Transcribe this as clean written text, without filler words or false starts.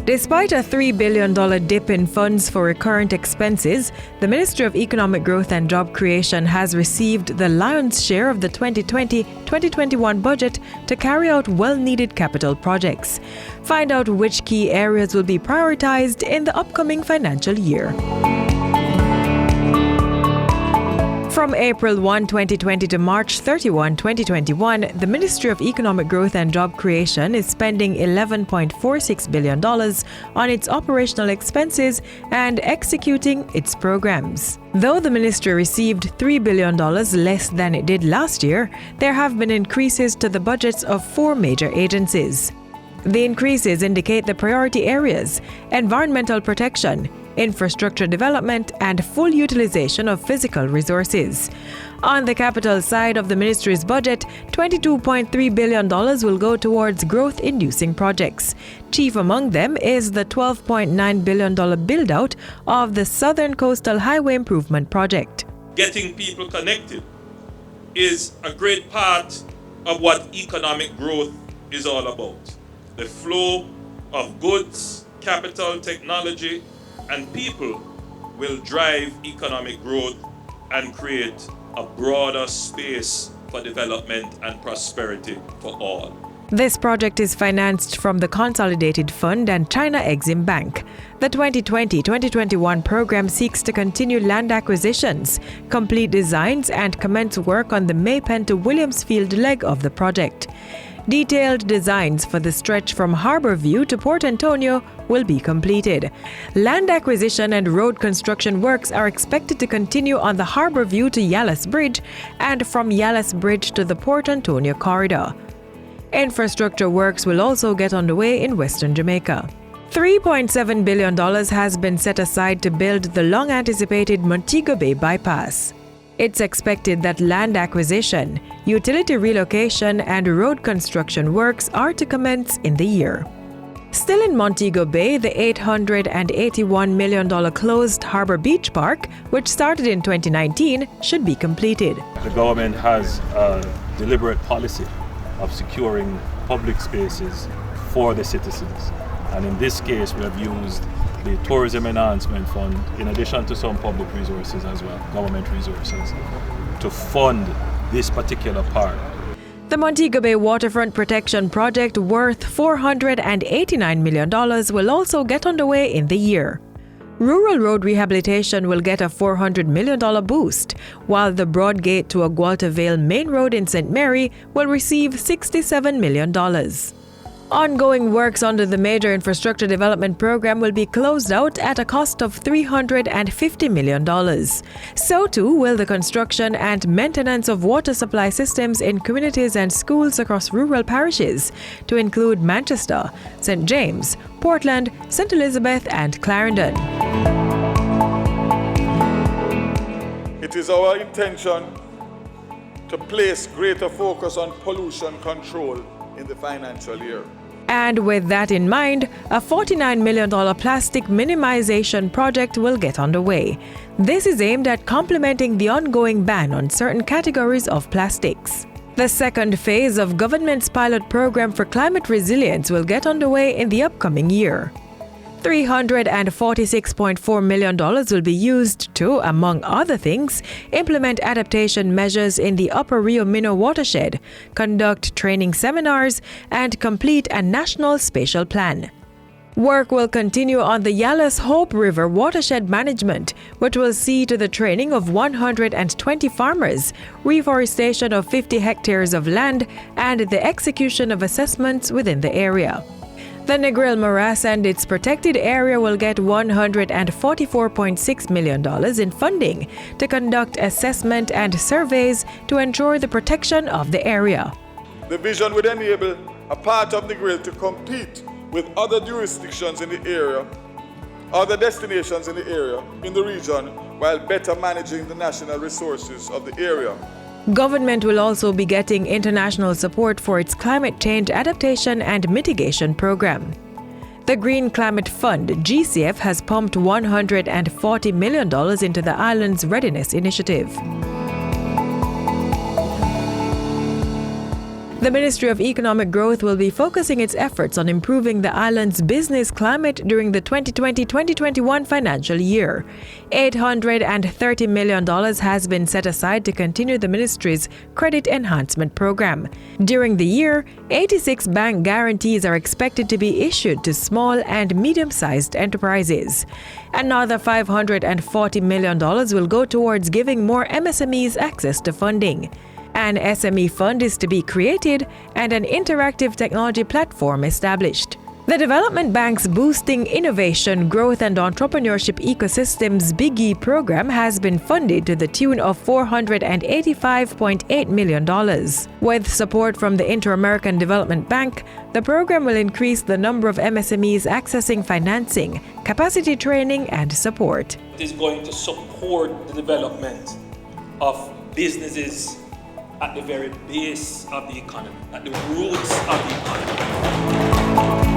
Despite a $3 billion dip in funds for recurrent expenses, the Ministry of Economic Growth and Job Creation has received the lion's share of the 2020-2021 budget to carry out well-needed capital projects. Find out which key areas will be prioritized in the upcoming financial year. From April 1, 2020 to March 31, 2021, the Ministry of Economic Growth and Job Creation is spending $11.46 billion on its operational expenses and executing its programs. Though the ministry received $3 billion less than it did last year, there have been increases to the budgets of 4 major agencies. The increases indicate the priority areas: environmental protection, infrastructure development, and full utilization of physical resources. On the capital side of the ministry's budget, $22.3 billion will go towards growth-inducing projects. Chief among them is the $12.9 billion build-out of the Southern Coastal Highway Improvement Project. Getting people connected is a great part of what economic growth is all about. The flow of goods, capital, technology, and people will drive economic growth and create a broader space for development and prosperity for all. This project is financed from the Consolidated Fund and China Exim Bank. The 2020-2021 program seeks to continue land acquisitions, complete designs, and commence work on the Maypen to Williamsfield leg of the project. Detailed designs for the stretch from Harbourview to Port Antonio will be completed. Land acquisition and road construction works are expected to continue on the Harbourview to Yallahs Bridge and from Yallahs Bridge to the Port Antonio corridor. Infrastructure works will also get underway in Western Jamaica. $3.7 billion has been set aside to build the long-anticipated Montego Bay bypass. It's expected that land acquisition, utility relocation, and road construction works are to commence in the year. Still in Montego Bay, the $881 million closed Harbour Beach Park, which started in 2019, should be completed. The government has a deliberate policy of securing public spaces for the citizens. And in this case, we have used the Tourism Enhancement Fund, in addition to some public resources as well, government resources, to fund this particular park. The Montego Bay Waterfront Protection Project, worth $489 million, will also get underway in the year. Rural road rehabilitation will get a $400 million boost, while the Broadgate to Agualta Vale Main Road in St. Mary will receive $67 million. Ongoing works under the Major Infrastructure Development Program will be closed out at a cost of $350 million. So too will the construction and maintenance of water supply systems in communities and schools across rural parishes, to include Manchester, St. James, Portland, St. Elizabeth, and Clarendon. It is our intention to place greater focus on pollution control in the financial year. And with that in mind, a $49 million plastic minimization project will get underway. This is aimed at complementing the ongoing ban on certain categories of plastics. The second phase of government's pilot program for climate resilience will get underway in the upcoming year. $346.4 million will be used to, among other things, implement adaptation measures in the Upper Rio Minho watershed, conduct training seminars, and complete a national spatial plan. Work will continue on the Yallahs Hope River watershed management, which will see to the training of 120 farmers, reforestation of 50 hectares of land, and the execution of assessments within the area. The Negril Morass and its protected area will get $144.6 million in funding to conduct assessment and surveys to ensure the protection of the area. The vision would enable a part of Negril to compete with other jurisdictions in the area, other destinations in the area, in the region, while better managing the national resources of the area. Government will also be getting international support for its climate change adaptation and mitigation program. The Green Climate Fund, GCF, has pumped $140 million into the island's readiness initiative. The Ministry of Economic Growth will be focusing its efforts on improving the island's business climate during the 2020-2021 financial year. $830 million has been set aside to continue the ministry's credit enhancement program. During the year, 86 bank guarantees are expected to be issued to small and medium-sized enterprises. Another $540 million will go towards giving more MSMEs access to funding. An SME fund is to be created and an interactive technology platform established. The Development Bank's Boosting Innovation, Growth and Entrepreneurship Ecosystems Big E program has been funded to the tune of $485.8 million. With support from the Inter-American Development Bank, the program will increase the number of MSMEs accessing financing, capacity training, and support. It is going to support the development of businesses at the very base of the economy, at the roots of the economy.